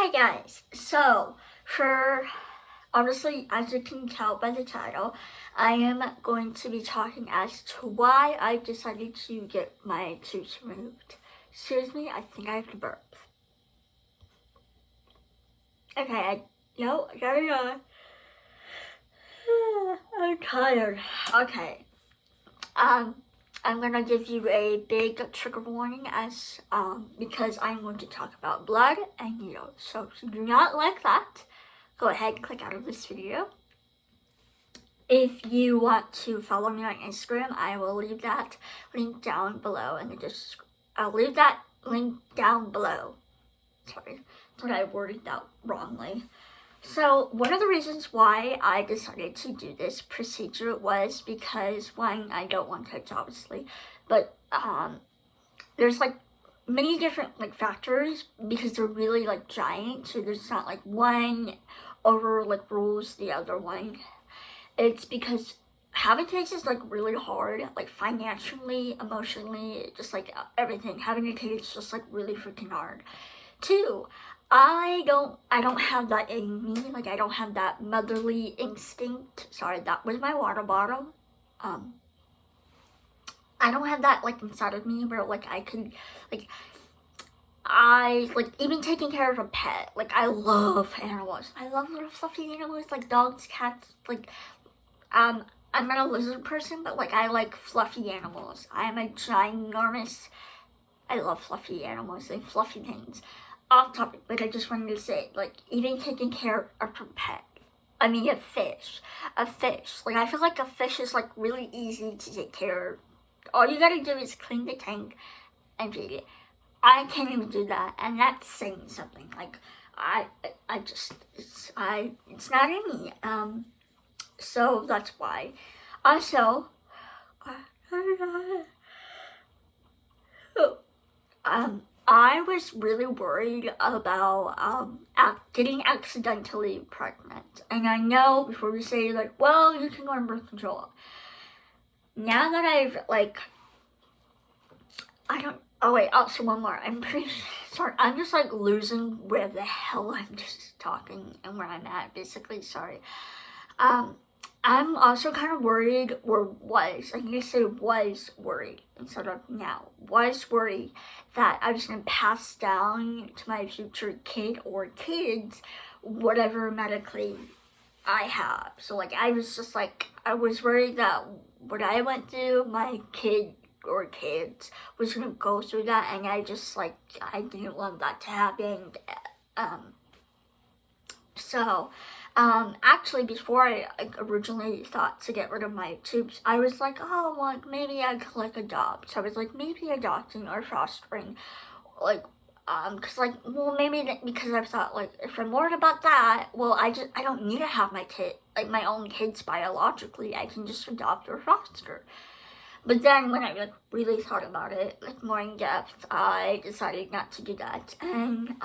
Hi guys, so for obviously as you can tell by the title, I am going to be talking as to why I decided to get my tooth removed. Excuse me, I think I have to burp. Okay, carry on. I'm tired. Okay, I'm gonna give you a big trigger warning because I'm going to talk about blood and needles. So if you do not like that, go ahead and click out of this video. If you want to follow me on Instagram, I will leave that link down below I'll leave that link down below. Sorry, thought I worded that wrongly. So one of the reasons why I decided to do this procedure was because, one, I don't want kids, obviously, but there's like many different like factors because they're really like giant. So there's not like one over like rules the other one. It's because having kids is like really hard, like financially, emotionally, just like everything. Having a kid is just like really freaking hard. Two, I don't have that in me. Like I don't have that motherly instinct. Sorry, that was my water bottle. I don't have that like inside of me where like I could I like even taking care of a pet. Like I love animals. I love little fluffy animals like dogs, cats. Like I'm not a lizard person, but like I like fluffy animals. I am a ginormous. I love fluffy animals and fluffy things. Off topic, but I just wanted to say, like, even taking care of a pet. I mean, a fish. Like, I feel like a fish is, like, really easy to take care of. All you gotta do is clean the tank and feed it. I can't even do that, and that's saying something. Like, it's not in me. So that's why. Also, I was really worried about getting accidentally pregnant. And I know before we say like, well, you can go on birth control. Now that I've also one more. I'm pretty sorry. I'm just like losing where the hell I'm just talking and where I'm at, basically. Sorry. I'm also kind of worried, I need to say was worried instead of now. Was worried that I was going to pass down to my future kid or kids whatever medically I have. So like I was worried that what I went through, my kid or kids was going to go through that, and I didn't want that to happen. Actually, before I originally thought to get rid of my tubes, I was like, oh, well, maybe I could like adopt. So I was like, maybe adopting or fostering, because I thought like if I'm worried about that, well, I don't need to have my own kids biologically. I can just adopt or foster. But then when I really thought about it more in depth, I decided not to do that, and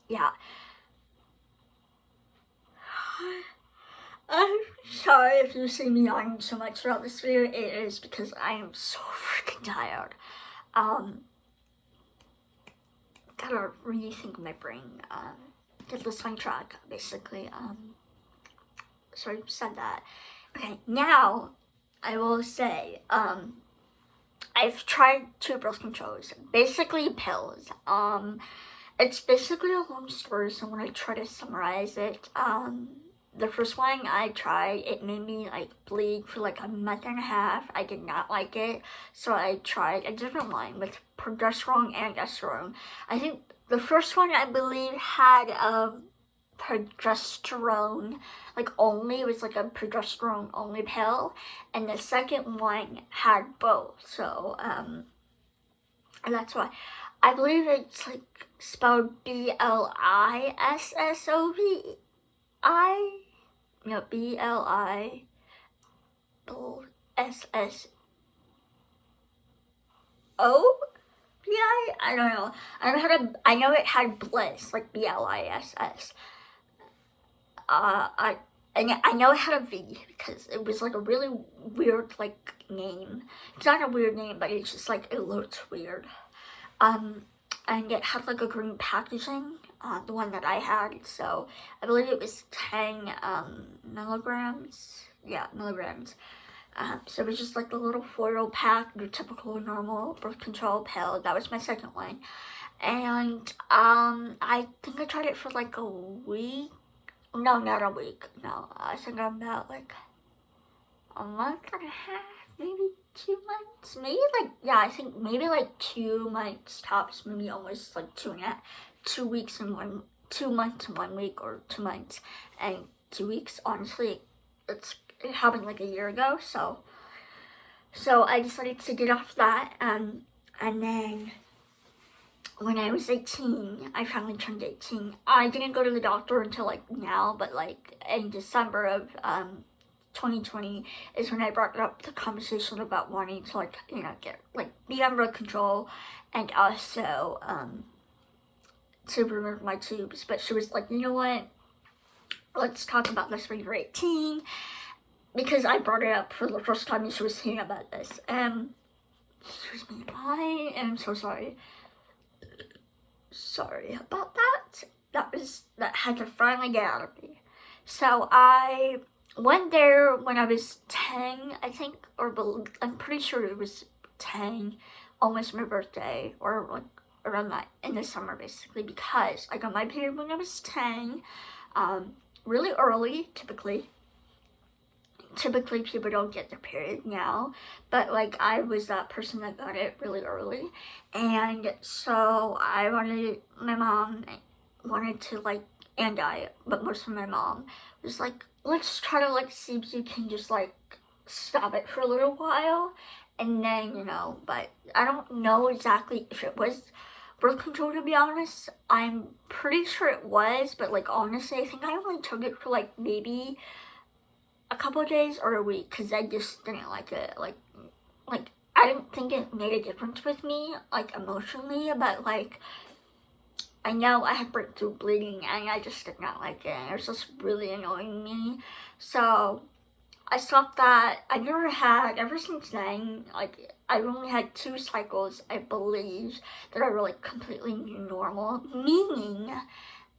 yeah. I'm sorry if you see me yawning so much throughout this video. It is because I am so freaking tired. Gotta rethink my brain. Get this on track, basically. Sorry, said that. Okay, now I will say, I've tried 2 birth controls. Basically pills. It's basically a long story, so when I try to summarize it, the first one I tried, it made me bleed for a month and a half. I did not like it, so I tried a different one with progesterone and estrone. I think the first one, I believe, had progesterone only. It was a progesterone only pill, and the second one had both. So and that's why I believe it's spelled BLISSOVI. BLISSOVI. I don't know. I know it had bliss, BLISS. I know it had a V because it was a really weird name. It's not a weird name, but it's just it looked weird. and it had like a green packaging, the one that I had. So I believe it was 10 milligrams. Yeah, milligrams. So it was just like the little foil pack, your typical normal birth control pill. That was my second one. And I think I tried it for like a week. No, not a week. No, I think about like a month and a half, maybe 2 months. Maybe like, yeah, I think maybe like 2 months tops, maybe almost like 2 weeks and 2 months and 1 week, or 2 months and 2 weeks. Honestly, it happened like a year ago, so I decided to get off that, and then when I was 18, I finally turned 18. I didn't go to the doctor until like now, but like in December of 2020 is when I brought up the conversation about wanting to like, you know, get like be on birth control, and also to remove my tubes. But she was like, you know what, let's talk about this when you're 18, because I brought it up for the first time and she was hearing about this. Excuse me, I am so sorry. Sorry about that. That had to finally get out of me. So I went there when I was 10, I think, or I'm pretty sure it was 10, almost my birthday, or like around that, in the summer basically, because I got my period when I was 10, really early. Typically people don't get their period now, but like I was that person that got it really early. And so my mom wanted to like, and but mostly my mom was like, let's try to like see if you can just like stop it for a little while, and then, you know. But I don't know exactly if it was birth control, to be honest. I'm pretty sure it was, but like honestly, I think I only took it for like maybe a couple of days or a week, because I just didn't like it. Like I didn't think it made a difference with me, like emotionally, but like I know I had breakthrough bleeding and I just did not like it, and it was just really annoying me. So I stopped that. I never had, ever since then, like I've only had 2 cycles, I believe, that are like completely normal, meaning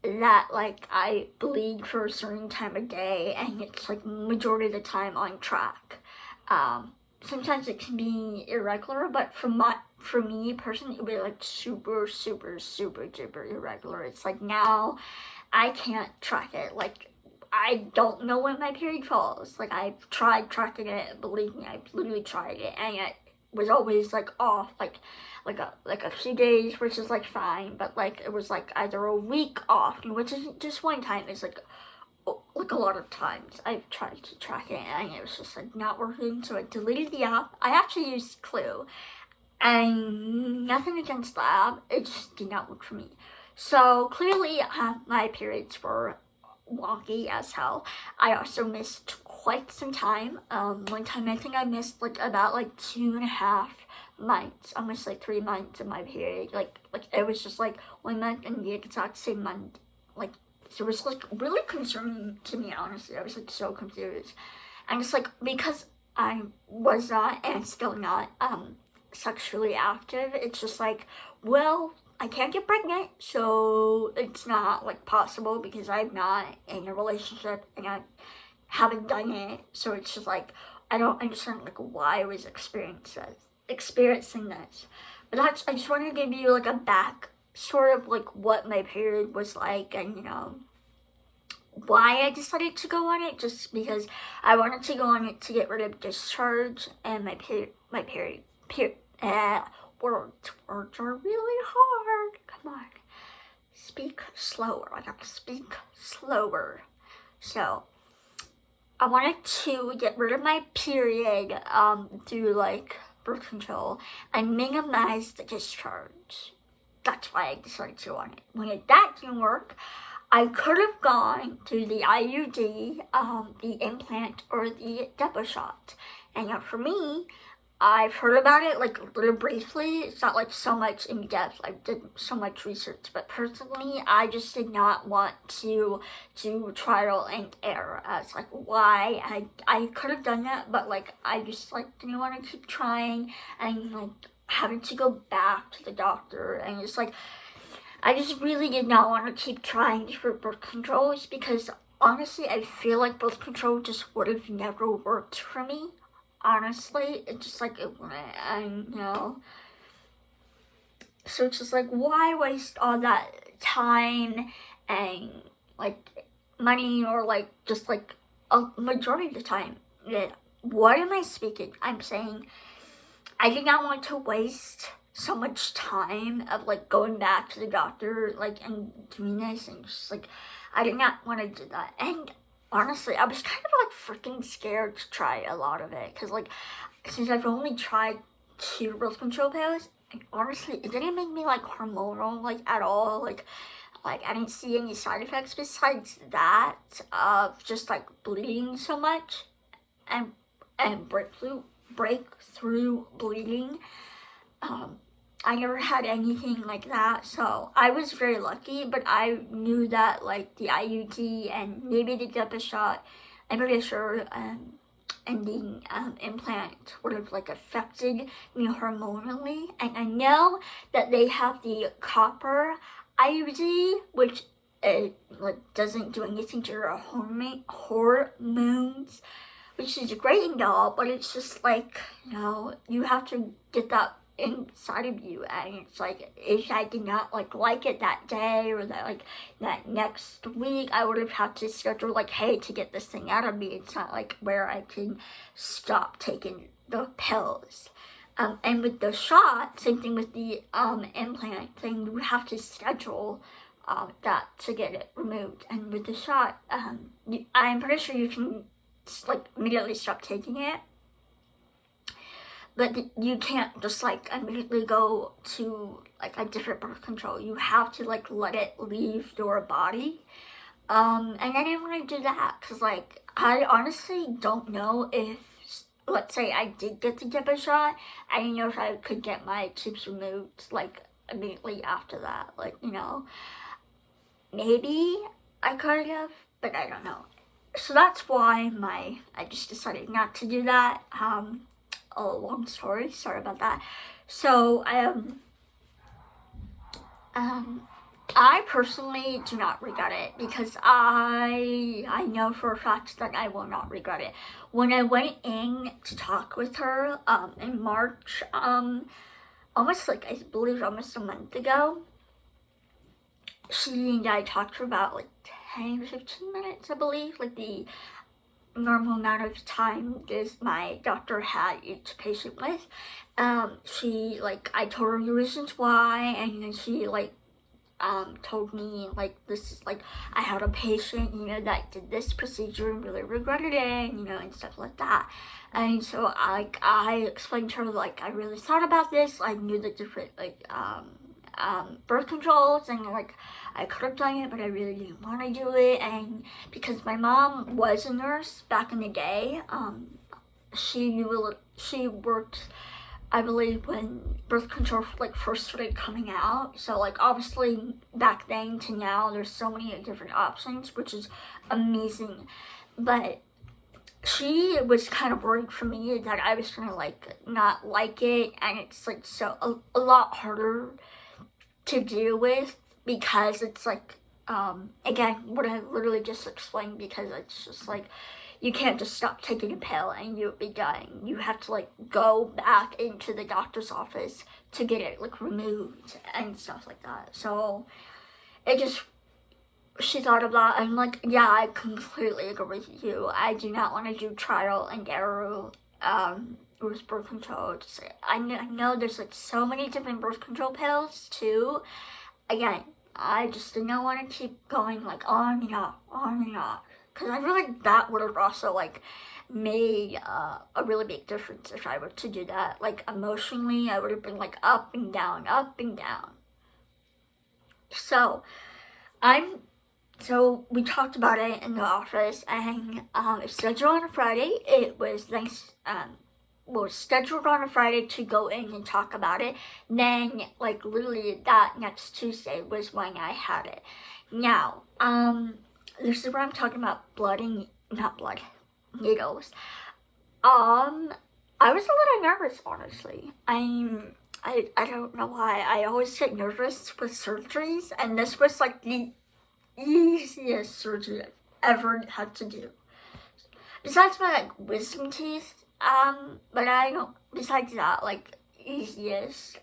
that like I bleed for a certain time of day and it's like majority of the time on track. Sometimes it can be irregular, but for me personally, it would be like super duper irregular. It's like now I can't track it. Like I don't know when my period falls. Like I've tried tracking it, believe me, I've literally tried it, and it was always like off, like a few days, which is like fine, but like it was like either a week off, which is just one time. It's like a lot of times I've tried to track it and it was just like not working, so I deleted the app. I actually used Clue, and nothing against the app, it just did not work for me. So clearly my periods were wonky as hell. I also missed quite some time. One time I think I missed like about like 2.5 months, almost like 3 months of my period. Like it was just like 1 month and the exact same month. Like, so it was like really concerning to me, honestly. I was like so confused. And it's like, because I was not, and still not, sexually active, it's just like, well, I can't get pregnant, so it's not like possible because I'm not in a relationship and I haven't done it. So it's just like, I don't understand like why I was experiencing this. But I just wanted to give you like a back sort of like what my period was like, and you know why I decided to go on it, just because I wanted to go on it to get rid of discharge and my period. Words are really hard. Come on, speak slower. I gotta speak slower. So I wanted to get rid of my period through like birth control and minimize the discharge. That's why I decided to go on it. When that didn't work, I could have gone to the IUD, the implant, or the Depo shot. And for me, I've heard about it like a little briefly. It's not like so much in depth. I did so much research, but personally, I just did not want to do trial and error as like why I could have done that, but like I just like didn't want to keep trying and like having to go back to the doctor, and it's like I just really did not want to keep trying different birth controls because honestly, I feel like birth control just would have never worked for me. Honestly, it's just like it wouldn't. I know. So it's just like, why waste all that time and like money, or like just like a majority of the time? Yeah. What am I speaking? I'm saying I did not want to waste so much time of like going back to the doctor like and doing this, and just like I did not want to do that. And honestly, I was kind of like freaking scared to try a lot of it because like since I've only tried 2 birth control pills, and honestly it didn't make me like hormonal like at all. Like I didn't see any side effects besides that of just like bleeding so much and breakthrough bleeding. I never had anything like that, so I was very lucky. But I knew that like the IUD and maybe the Depa shot, I'm pretty sure, and the implant would have like affected me hormonally. And I know that they have the copper IUD, which like doesn't do anything to your hormones, which is great and all, but it's just like, you have to get that inside of you. And it's like, if I did not like it that day or that next week, I would have had to schedule like, hey, to get this thing out of me. It's not like where I can stop taking the pills. And with the shot, same thing with the implant thing, you have to schedule that to get it removed. And with the shot, I'm pretty sure you can like immediately stop taking it, but you can't just like immediately go to like a different birth control. You have to like let it leave your body. And I didn't want to do that because like I honestly don't know if, let's say I did get the Depa shot, I didn't know if I could get my tubes removed like immediately after that. Like, maybe I could have, but I don't know. So that's why I just decided not to do that. A long story, sorry about that. So I personally do not regret it because I know for a fact that I will not regret it. When I went in to talk with her in March, almost like I believe almost a month ago, she and I talked for about like 10 or 15 minutes, I believe, like the normal amount of time is my doctor had each patient with. She like, I told her the reasons why, and then she like told me like, this is like, I had a patient, that did this procedure and really regretted it, and stuff like that. And so I explained to her like, I really thought about this. I knew the different like birth controls, and like I could have done it, but I really didn't want to do it. And because my mom was a nurse back in the day, she worked, I believe, when birth control like first started coming out. So like obviously back then to now, there's so many different options, which is amazing. But she was kind of worried for me that I was gonna like not like it, and it's like so a lot harder to deal with because it's like again what I literally just explained, because it's just like you can't just stop taking a pill and you'll be dying. You have to like go back into the doctor's office to get it like removed and stuff like that. So it just, she thought of that, and like, yeah, I completely agree with you. I do not want to do trial and error with birth control. I know there's like so many different birth control pills too. Again, I just did not want to keep going like on and off, because I feel like that would have also like made a really big difference if I were to do that. Like emotionally, I would have been like up and down, up and down. So we talked about it in the office, and it's scheduled on a Friday. It was nice. Was scheduled on a Friday to go in and talk about it. Then, like, literally that next Tuesday was when I had it. Now, this is where I'm talking about needles. I was a little nervous, honestly. I don't know why. I always get nervous with surgeries, and this was like the easiest surgery I've ever had to do. Besides my like wisdom teeth, but I don't. Besides that, like easiest.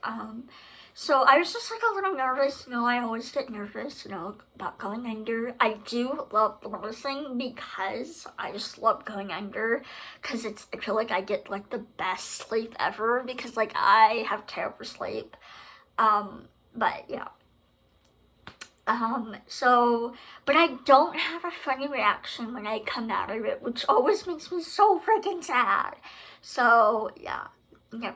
So I was just like a little nervous. I always get nervous, about going under. I do love nursing because I just love going under because I feel like I get like the best sleep ever because like I have terrible sleep. But yeah. But I don't have a funny reaction when I come out of it, which always makes me so freaking sad. So, yeah. Yeah,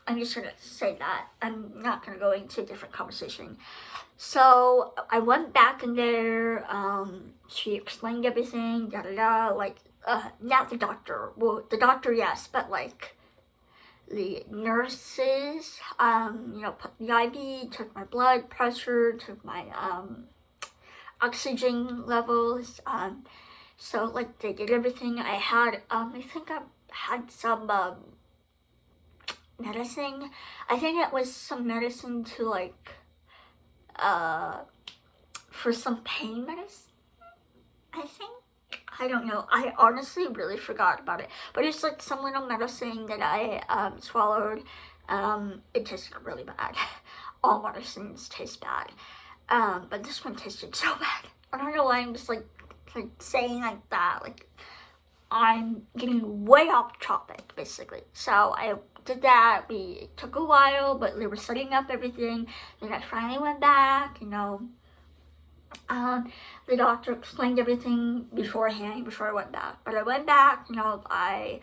I'm just gonna say that. I'm not gonna go into a different conversation. So, I went back in there, she explained everything, not the doctor. Well, the doctor, yes, but, like, the nurses, put the IV, took my blood pressure, took my oxygen levels. So like they did everything. I think I had some medicine. I think it was some medicine to like for some pain medicine, I think. I don't know. I honestly really forgot about it. But it's like some little medicine that I swallowed. It tasted really bad. All medicines taste bad. But this one tasted so bad. I don't know why I'm just like saying like that. Like I'm getting way off topic basically. So I did that. It took a while, but they were setting up everything. Then I finally went back, the doctor explained everything beforehand before I went back. But I went back, I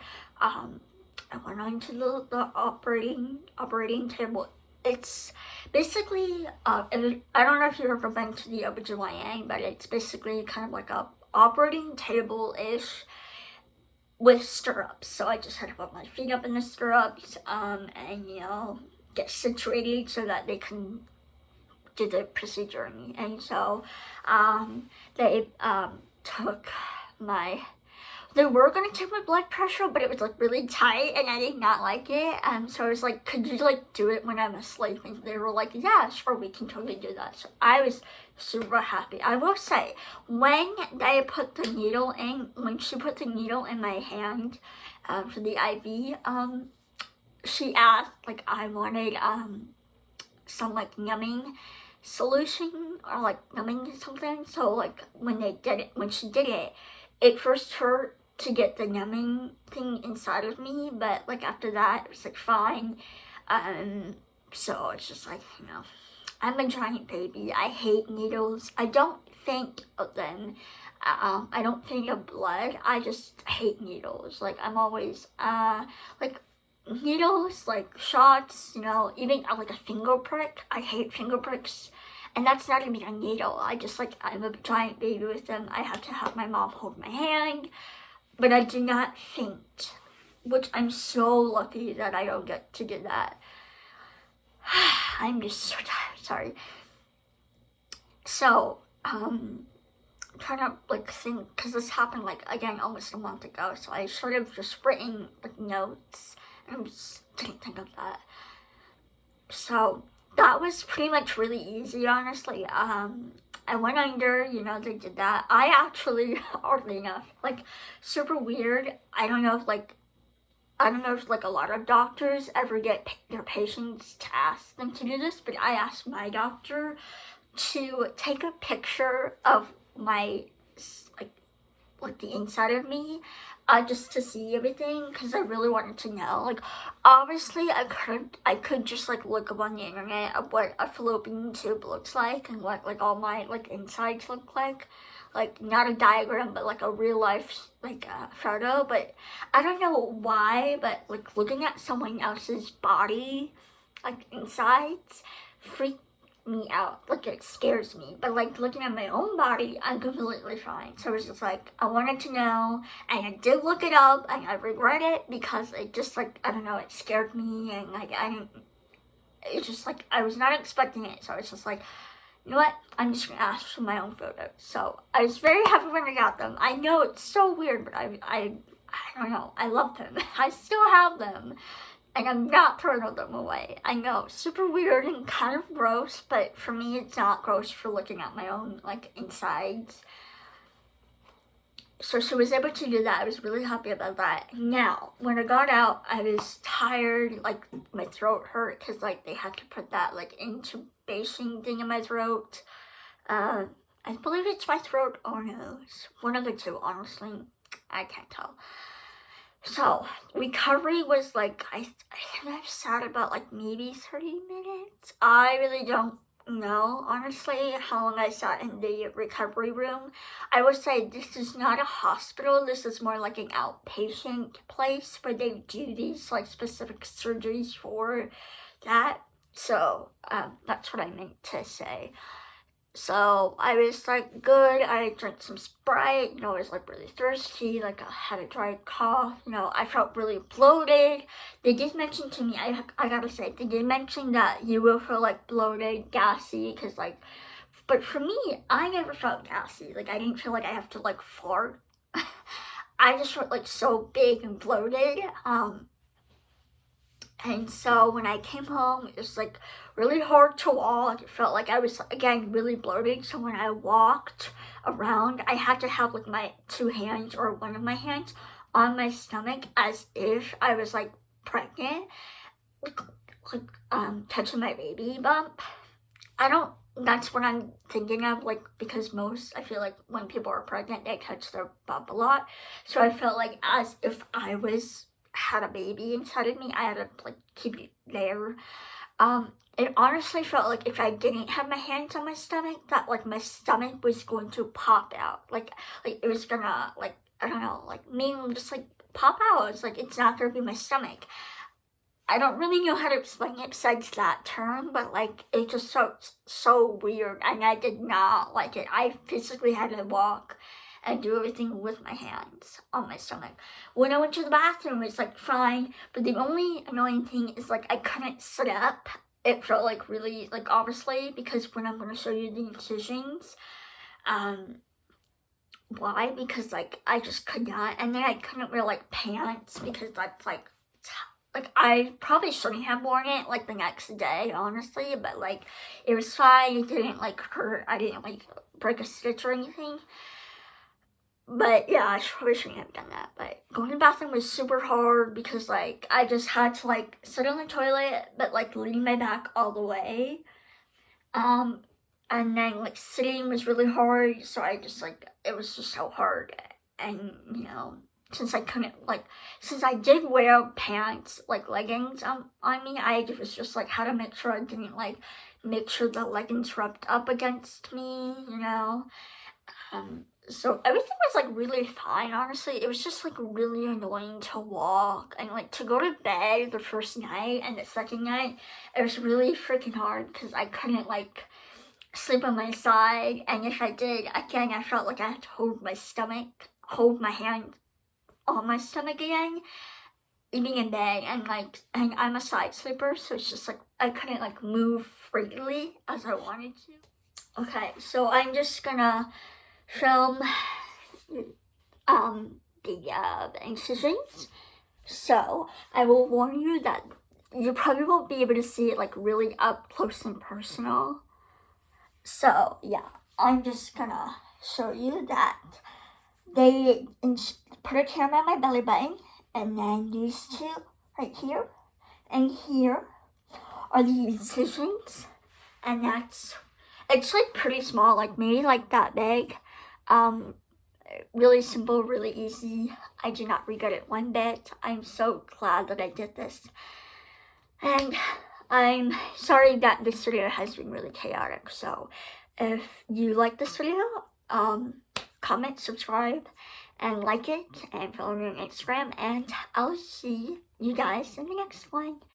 went onto the operating table. It's basically I don't know if you've ever been to the OBGYN, but it's basically kind of like a operating table-ish with stirrups. So I just had to put my feet up in the stirrups, and get situated so that they can do the procedure on me. And so they they were gonna take my blood pressure, but it was like really tight and I did not like it. And so I was like, could you like do it when I'm asleep? And they were like, yeah, sure, we can totally do that. So I was super happy. I will say, when she put the needle in my hand for the IV, she asked, like, I wanted some like numbing solution or like numbing something. So like when she did it, it first hurt to get the numbing thing inside of me, but like after that it was like fine. So it's just like, I'm a giant baby. I hate needles. I don't think of them. I don't think of blood. I just hate needles. Like I'm always like needles, like shots, even like a finger prick. I hate finger pricks. And that's not even a needle. I'm a giant baby with them. I have to have my mom hold my hand. But I do not faint, which I'm so lucky that I don't get to do that. I'm just so tired, sorry. So, trying to like think, because this happened like, again, almost a month ago. So I sort of just written like notes, and I just didn't think of that. So that was pretty much really easy, honestly. I went under, they did that. I actually, oddly enough, like, super weird. I don't know if like a lot of doctors ever get their patients to ask them to do this, but I asked my doctor to take a picture of my, like the inside of me, just to see everything, because I really wanted to know. Like, obviously, I could just like look up on the internet of what a fallopian tube looks like and what like all my like insides look like not a diagram, but like a real life like photo. But I don't know why, but like looking at someone else's body, like insides, freaked me out. Like it scares me. But like looking at my own body, I'm completely fine. So it was just like I wanted to know, and I did look it up, and I regret it because it just like, I don't know, it scared me, and like it's just like I was not expecting it. So it's just like, you know what, I'm just gonna ask for my own photos. So I was very happy when I got them. I know it's so weird, but I don't know, I love them. I still have them. and I'm not throwing them away. I know, super weird and kind of gross, but for me it's not gross for looking at my own like insides. So she was able to do that. I was really happy about that. Now, when I got out, I was tired, like my throat hurt because like they had to put that like intubation thing in my throat. I believe it's my throat or nose. One of the two, honestly. I can't tell. So, recovery was like, I think I've sat about like maybe 30 minutes. I really don't know, honestly, how long I sat in the recovery room. I would say this is not a hospital. This is more like an outpatient place where they do these like specific surgeries for that. So, that's what I meant to say. So I was like good. I drank some Sprite, I was like really thirsty, like I had a dry cough, I felt really bloated. They did mention to me, I gotta say, they did mention that you will feel like bloated, gassy, because like, but for me, I never felt gassy. Like I didn't feel like I have to like fart. I just felt like so big and bloated. And so when I came home, it was like really hard to walk. It felt like I was, again, really bloated. So when I walked around, I had to have like my two hands or one of my hands on my stomach as if I was like pregnant, like touching my baby bump. That's what I'm thinking of, like, because I feel like when people are pregnant, they touch their bump a lot. So I felt like as if I had a baby inside of me, I had to like keep it there. It honestly felt like if I didn't have my hands on my stomach, that like my stomach was going to pop out. Like it was gonna, like, I don't know, like just like pop out. It's like it's not gonna be my stomach. I don't really know how to explain it besides that term, but like it just felt so weird, and I did not like it. I physically had to walk and do everything with my hands on my stomach. When I went to the bathroom, it's like fine, but the only annoying thing is like I couldn't sit up. It felt like really, like, obviously, because when I'm going to show you the incisions, why? Because like I just could not, and then I couldn't wear like pants because that's like I probably shouldn't have worn it like the next day, honestly, but like it was fine. It didn't like hurt. I didn't like break a stitch or anything. But yeah, I probably shouldn't have done that. But going to the bathroom was super hard because like I just had to like sit on the toilet but like lean my back all the way. And then like sitting was really hard, so I just like, it was just so hard. And since I did wear pants, like leggings on me, I was just like how to make sure I didn't like make sure the leggings rubbed up against me, so everything was like really fine, honestly. It was just like really annoying to walk and like to go to bed the first night, and the second night it was really freaking hard because I couldn't like sleep on my side, and if I did, again, I felt like I had to hold my hand on my stomach again, eating in bed, and I'm a side sleeper, so it's just like I couldn't like move freely as I wanted to. Okay, so I'm just gonna film the incisions. So I will warn you that you probably won't be able to see it like really up close and personal. So yeah, I'm just gonna show you that they put a camera on my belly button, and then these two right here and here are the incisions, and it's like pretty small, like maybe like that big. Really simple, really easy. I do not regret it one bit. I'm so glad that I did this. And I'm sorry that this video has been really chaotic. So if you like this video, comment, subscribe, and like it, and follow me on Instagram, and I'll see you guys in the next one.